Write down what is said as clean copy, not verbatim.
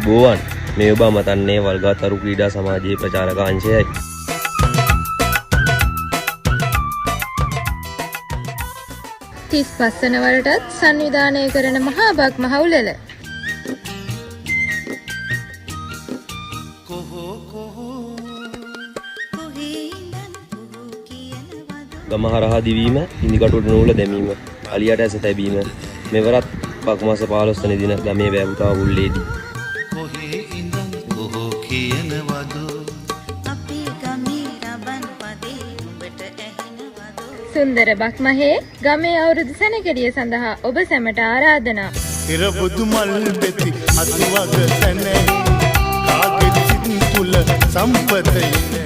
බෝවන් මේ ඔබ මතන්නේ වල්ගාතරු ක්‍රීඩා සමාජයේ ප්‍රචාරක අංශයයි. තිස් පස්වන වරටත් සංවිධානය කරන මහා බක් මහවුලල ගම හරහා දිවීම, ඉදිකටුවට නූල දැමීම, අලියට ඇස තැබීම මෙවරත් බක් මාස 15 වෙනි දින ගමේ වැවුතා උල්ලේදී කොහේ ඉඳන් කොහො කියනවද අපි ගමේ රබන් පදේ උඹට ඇහෙනවද සුන්දර බක් මහේ ගමේ අවුරුදු සැනකෙළිය සඳහා ඔබ සැමට ආරාධනා. ඉර බුදු මල් පෙති අතුවග තැනෙහි කාගෙත් සිත් තුල සම්පතයි